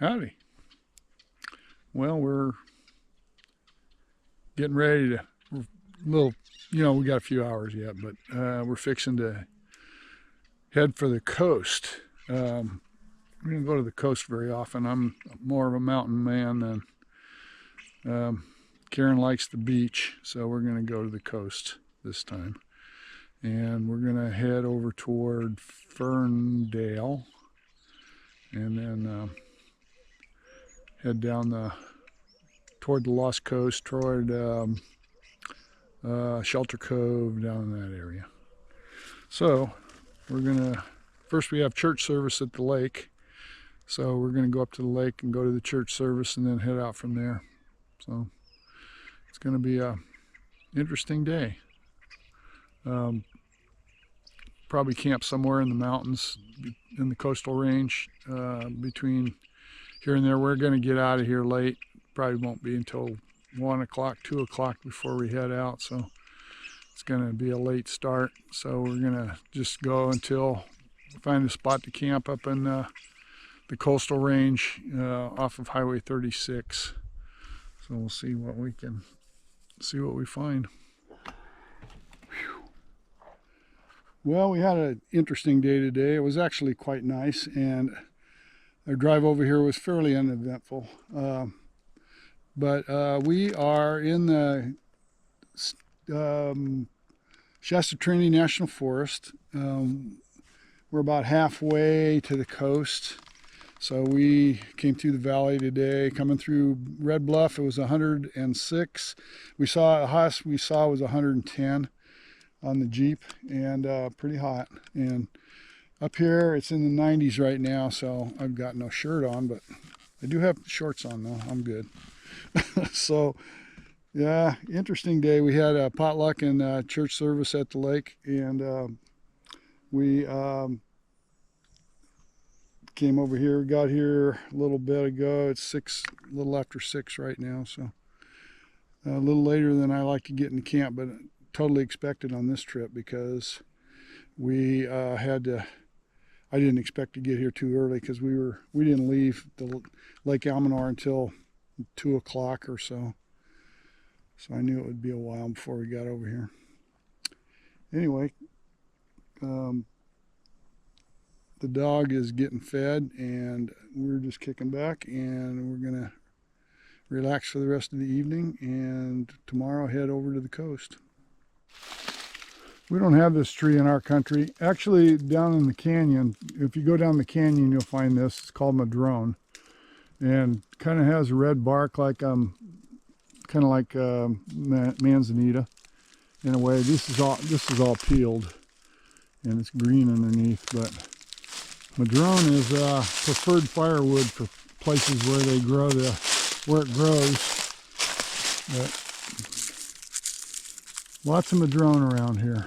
Howdy. Well, we're getting ready to, we got a few hours yet, but we're fixing to head for the coast. We don't go to the coast very often. I'm more of a mountain man than Karen likes the beach, so we're going to go to the coast this time. And we're going to head over toward Ferndale and then head down toward the Lost Coast, toward Shelter Cove, down in that area. So we're gonna, first we have church service at the lake, so we're gonna go up to the lake and go to the church service and then head out from there. So it's gonna be a interesting day. Probably camp somewhere in the mountains in the coastal range between here and there. We're going to get out of here late. Probably won't be until 1 o'clock, 2 o'clock before we head out. So it's going to be a late start. So we're going to just go until we find a spot to camp up in the coastal range off of Highway 36. So we'll see what we find. Well, we had an interesting day today. It was actually quite nice, and our drive over here was fairly uneventful. But we are in the Shasta Trinity National Forest. We're about halfway to the coast. So we came through the valley today, coming through Red Bluff. It was 106. The highest we saw was 110. On the Jeep, and pretty hot. And up here it's in the 90s right now, so I've got no shirt on, but I do have shorts on though. I'm good. So yeah, interesting day. We had a potluck and church service at the lake, and we came over here, got here a little bit ago. It's a little after 6 right now, so a little later than I like to get into camp, but totally expected on this trip because we I didn't expect to get here too early because we didn't leave the Lake Almanor until 2 o'clock or so. So I knew it would be a while before we got over here. Anyway, the dog is getting fed and we're just kicking back, and we're gonna relax for the rest of the evening and tomorrow head over to the coast. We don't have this tree in our country. Actually, down in the canyon, if you go down the canyon, you'll find this. It's called madrone, and kind of has a red bark, like kind of like manzanita in a way. This is all peeled, and it's green underneath. But madrone is preferred firewood for places where it grows. But lots of madrone around here.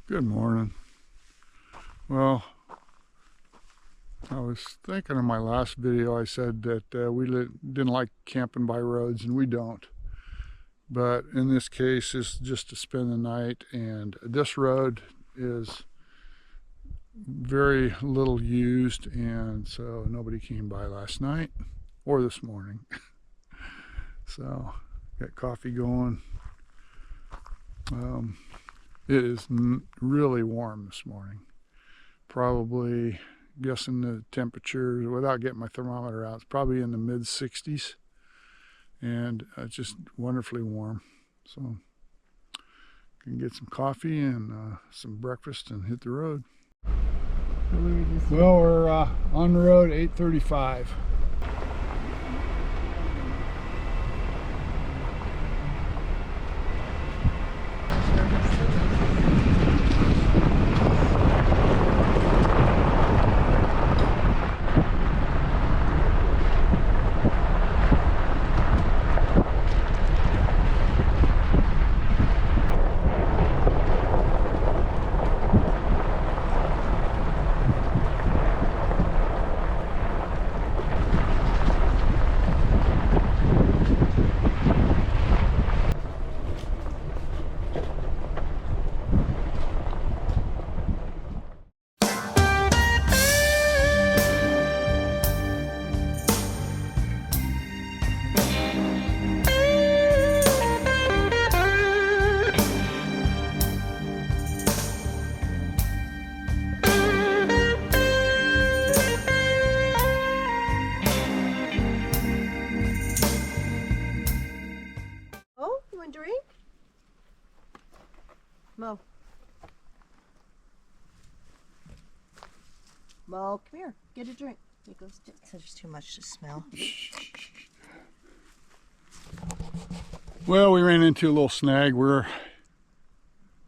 Good morning. Well, I was thinking in my last video I said that we didn't like camping by roads, and we don't. But in this case, it's just to spend the night, and this road is very little used, and so nobody came by last night or this morning. So, got coffee going. It is really warm this morning. Probably, guessing the temperatures without getting my thermometer out, it's probably in the mid 60s, and it's just wonderfully warm. So can get some coffee and some breakfast and hit the road. Well, we're on the road, 8:35. Mo. Mo, come here. Get a drink. He goes, there's too much to smell. Well, we ran into a little snag. We're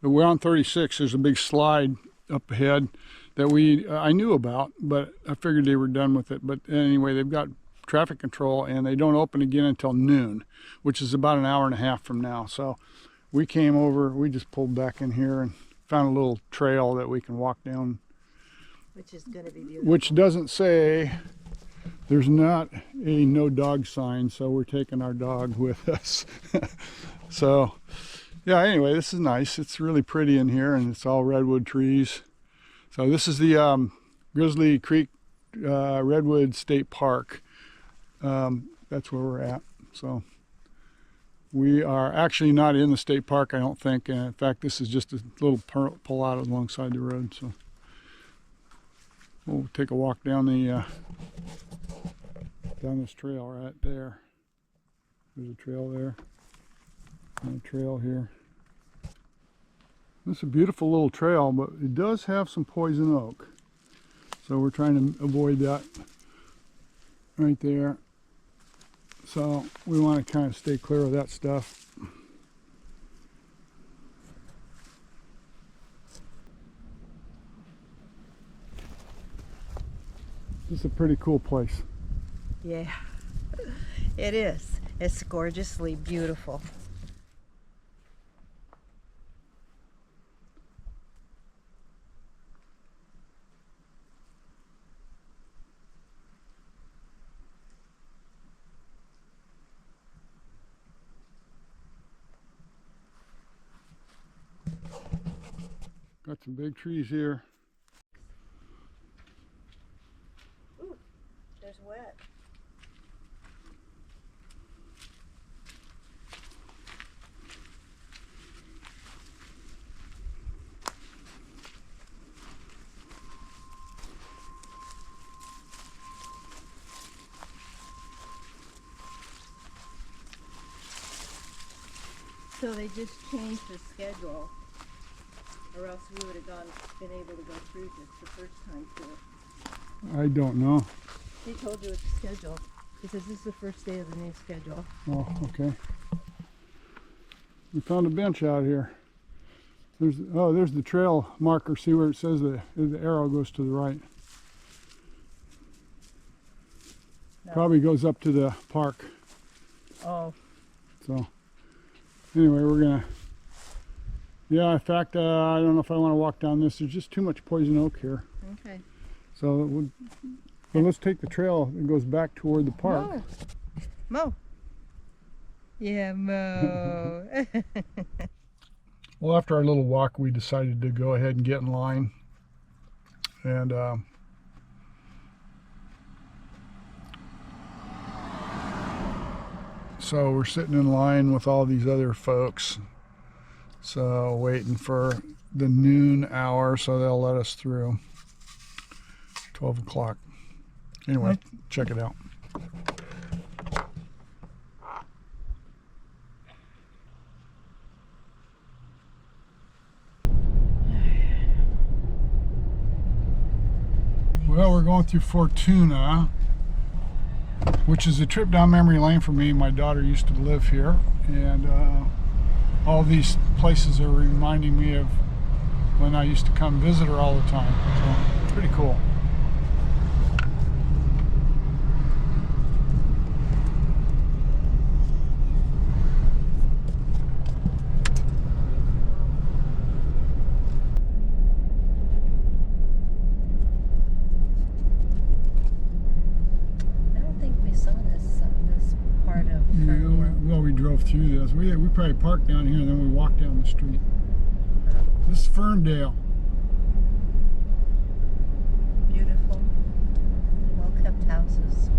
on 36. There's a big slide up ahead that I knew about, but I figured they were done with it. But anyway, they've got traffic control and they don't open again until noon, which is about an hour and a half from now. So we came over, we just pulled back in here and found a little trail that we can walk down. Which is going to be beautiful. Which doesn't say, there's not a no dog sign, so we're taking our dog with us. So, yeah, anyway, this is nice. It's really pretty in here, and it's all redwood trees. So this is the Grizzly Creek Redwood State Park. That's where we're at. So we are actually not in the state park, I don't think. And in fact, this is just a little pull out alongside the road. So we'll take a walk down this trail right there. There's a trail there, and a trail here. This is a beautiful little trail, but it does have some poison oak. So we're trying to avoid that right there. So we want to kind of stay clear of that stuff. This is a pretty cool place. Yeah, it is. It's gorgeously beautiful. Got some big trees here. Ooh, there's wet. So they just changed the schedule, or else we would have been able to go through just the first time through. I don't know. They told you it's scheduled. He says this is the first day of the new schedule. Oh, okay. We found a bench out here. There's the trail marker. See where it says the arrow goes to the right. No. Probably goes up to the park. Oh. So anyway, we're gonna, yeah, in fact, I don't know if I want to walk down this. There's just too much poison oak here. Okay. So well, let's take the trail that goes back toward the park. Mo. Mo. Yeah, Mo. Well, after our little walk, we decided to go ahead and get in line. And so we're sitting in line with all these other folks. So waiting for the noon hour, so they'll let us through. 12 o'clock. Anyway, check it out. Well, we're going through Fortuna, which is a trip down memory lane for me. My daughter used to live here, and all these places are reminding me of when I used to come visit her all the time. So, pretty cool. We drove through this. We probably parked down here and then we walked down the street. This is Ferndale. Beautiful, well-kept houses.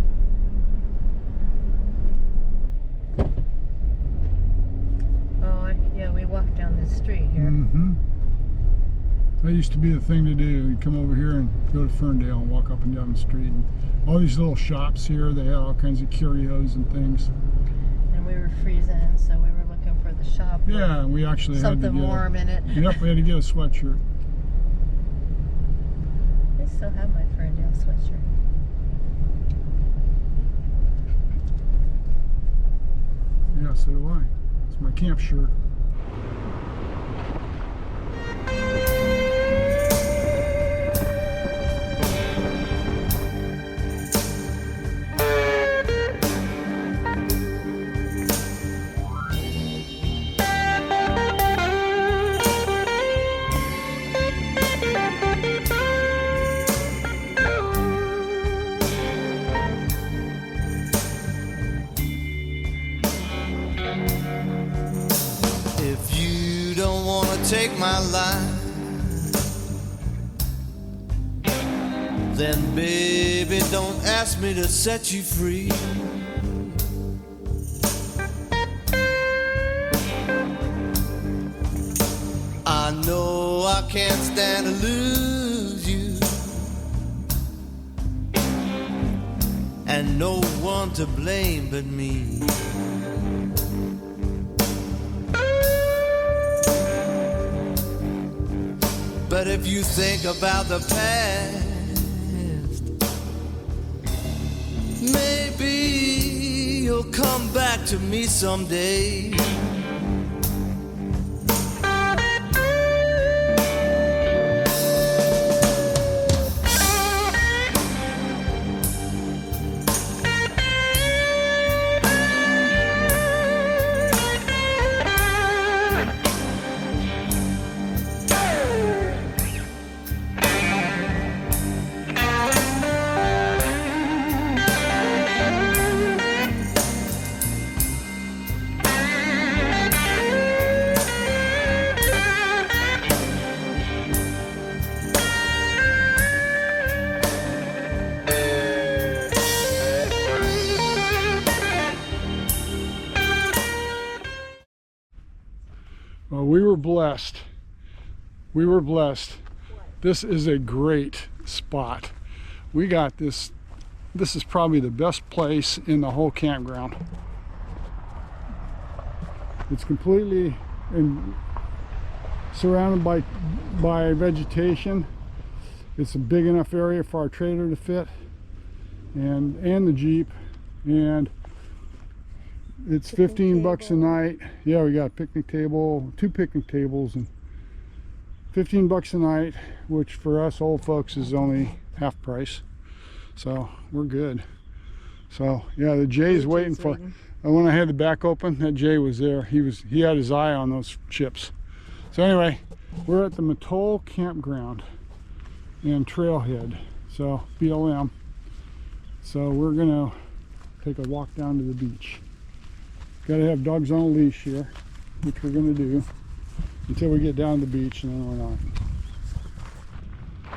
Oh, yeah, we walked down this street here. Mm-hmm. That used to be the thing to do. You come over here and go to Ferndale and walk up and down the street. And all these little shops here, they have all kinds of curios and things. We were freezing, so we were looking for the shop. Yeah, we actually had to Something get warm in it. Yep, we had to get a sweatshirt. I still have my Ferndale sweatshirt. Yeah, so do I. It's my camp shirt. If you don't wanna take my life, then baby don't ask me to set you free. I know I can't stand to lose you, and no one to blame but me. But if you think about the past, maybe you'll come back to me someday. Well, we were blessed. We were blessed. This is a great spot. We got this. This is probably the best place in the whole campground. It's completely surrounded by vegetation. It's a big enough area for our trailer to fit, and the Jeep, and it's 15 bucks a night. Yeah, we got a picnic table, 2 picnic tables, and 15 bucks a night, which for us old folks is only half price. So we're good. So yeah, the Jay's waiting for. When I had the back open, that Jay was there. He had his eye on those chips. So anyway, we're at the Mattole Campground and Trailhead. So BLM. So we're gonna take a walk down to the beach. Got to have dogs on a leash here, which we're going to do until we get down to the beach, and then we're not.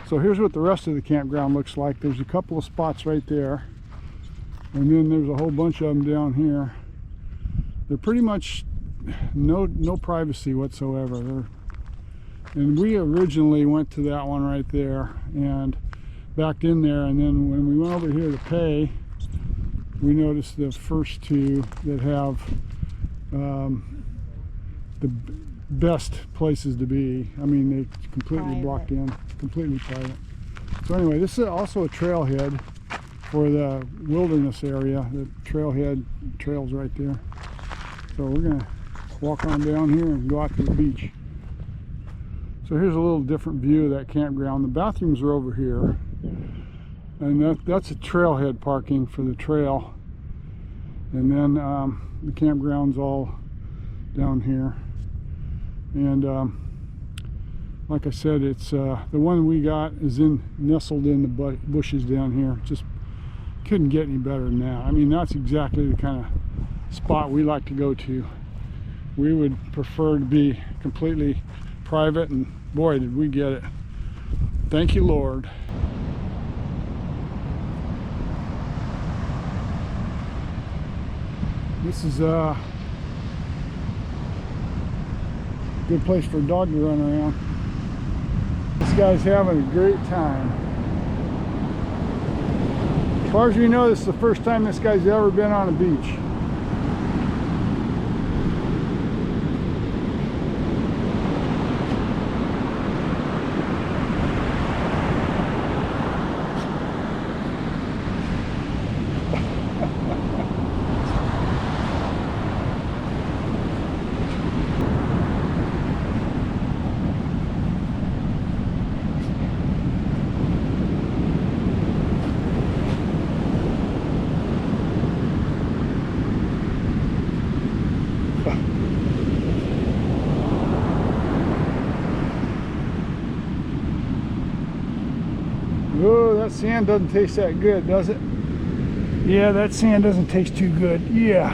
So here's what the rest of the campground looks like. There's a couple of spots right there, and then there's a whole bunch of them down here. They're pretty much no privacy whatsoever. And we originally went to that one right there and backed in there, and then when we went over here to pay, we noticed the first 2 that have the best places to be. I mean, they're completely Private. blocked in, completely private. So anyway, this is also a trailhead for the wilderness area. The trailhead trail's right there. So we're gonna walk on down here and go out to the beach. So here's a little different view of that campground. The bathrooms are over here. And that's a trailhead parking for the trail, and then the campground's all down here. And like I said, it's the one we got is nestled in the bushes down here. Just couldn't get any better than that. I mean, that's exactly the kind of spot we like to go to. We would prefer to be completely private, and boy, did we get it. Thank you, Lord. This is a good place for a dog to run around. This guy's having a great time. As far as we know, this is the first time this guy's ever been on a beach. sand doesn't taste that good, does it? Yeah, that sand doesn't taste too good. Yeah.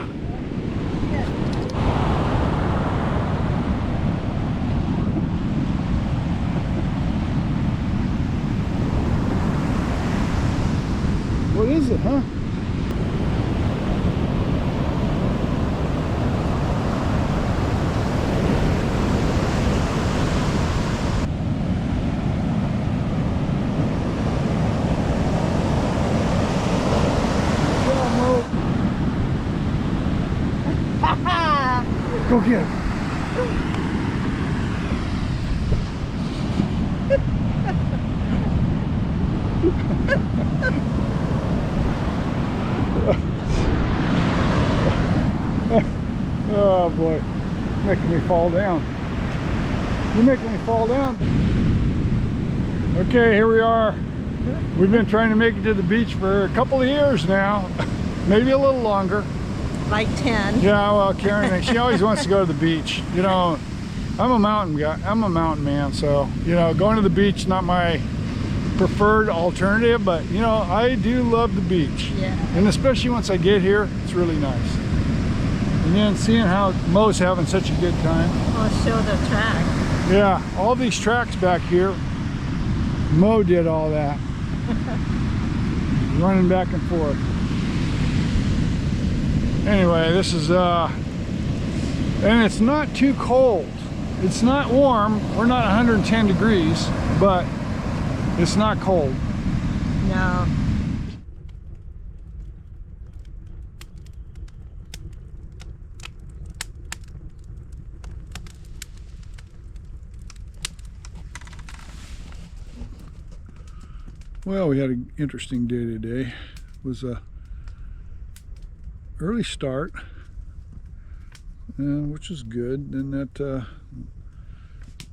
What is it, huh? Go get it. Oh boy, making me fall down. You're making me fall down. Okay, here we are. We've been trying to make it to the beach for a couple of years now, maybe a little longer. Like 10. Yeah, well, Karen, she always wants to go to the beach. You know, I'm a mountain guy. I'm a mountain man, so you know, going to the beach is not my preferred alternative, but you know, I do love the beach. Yeah. And especially once I get here, it's really nice. And then seeing how Mo's having such a good time. I'll show the track. Yeah, all these tracks back here, Mo did all that. Running back and forth. Anyway, this is and it's not too cold. It's not warm. We're not 110 degrees, but it's not cold. No. Well, we had an interesting day today. It was a early start, which is good. And that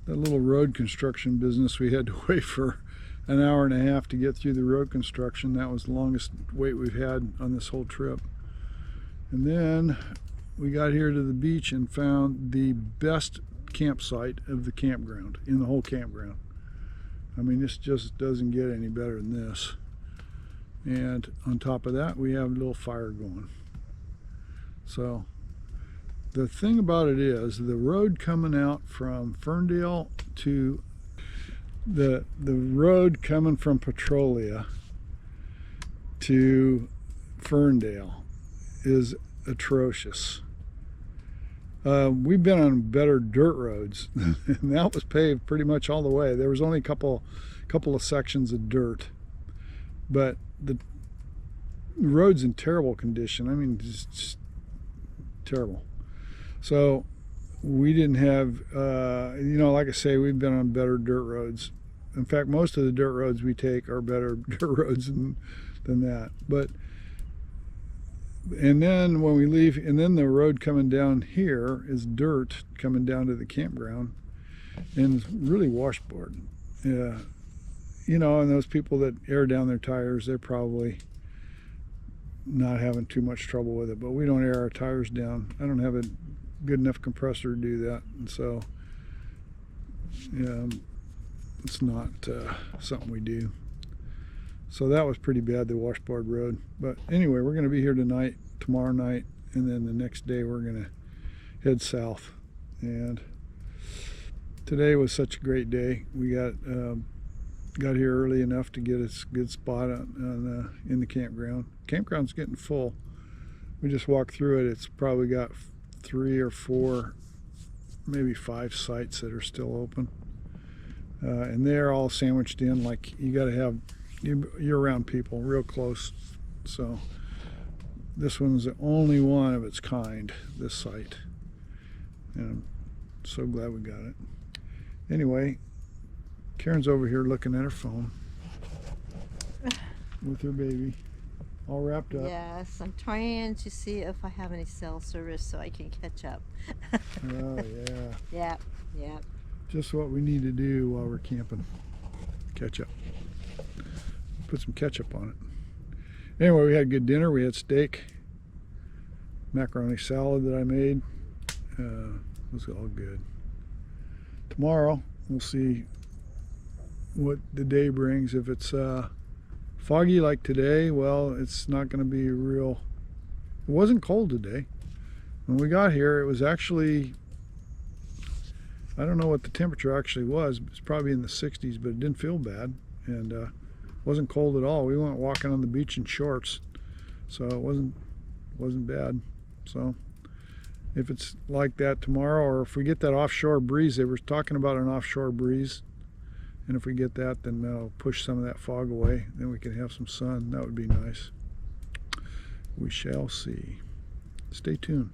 little road construction business, we had to wait for an hour and a half to get through the road construction. That was the longest wait we've had on this whole trip. And then we got here to the beach and found the best campsite of the campground, in the whole campground. I mean, this just doesn't get any better than this. And on top of that, we have a little fire going. So the thing about it is, the road coming out from Ferndale to the road coming from Petrolia to Ferndale is atrocious. We've been on better dirt roads, and that was paved pretty much all the way. There was only a couple of sections of dirt, but the road's in terrible condition. I mean, just terrible. So we didn't have, you know, like I say, we've been on better dirt roads. In fact, most of the dirt roads we take are better dirt roads than that. But and then when we leave, and then the road coming down here is dirt coming down to the campground, and it's really washboard. You know, and those people that air down their tires, they're probably not having too much trouble with it, but we don't air our tires down. I don't have a good enough compressor to do that, and so yeah, it's not something we do. So that was pretty bad, the washboard road. But anyway, we're going to be here tonight, tomorrow night, and then the next day we're going to head south. And today was such a great day. We got here early enough to get a good spot in the campground. Campground's getting full. We just walked through it. It's probably got 3 or 4, maybe 5 sites that are still open. And they're all sandwiched in, like you got to have, you're around people real close. So this one's the only one of its kind, this site. And I'm so glad we got it. Anyway, Karen's over here looking at her phone with her baby, all wrapped up. Yes, I'm trying to see if I have any cell service so I can catch up. Oh yeah. Yep, yep. Just what we need to do while we're camping. Ketchup. Put some ketchup on it. Anyway, we had good dinner. We had steak, macaroni salad that I made. It was all good. Tomorrow we'll see what the day brings. If it's Foggy like today, well, it's not going to be real. It wasn't cold today. When we got here, it was actually, I don't know what the temperature actually was. It's probably in the 60s, but it didn't feel bad. And wasn't cold at all. We went walking on the beach in shorts, so it wasn't bad. So if it's like that tomorrow, or if we get that offshore breeze, they were talking about an offshore breeze, and if we get that, then that'll push some of that fog away. Then we can have some sun. That would be nice. We shall see. Stay tuned.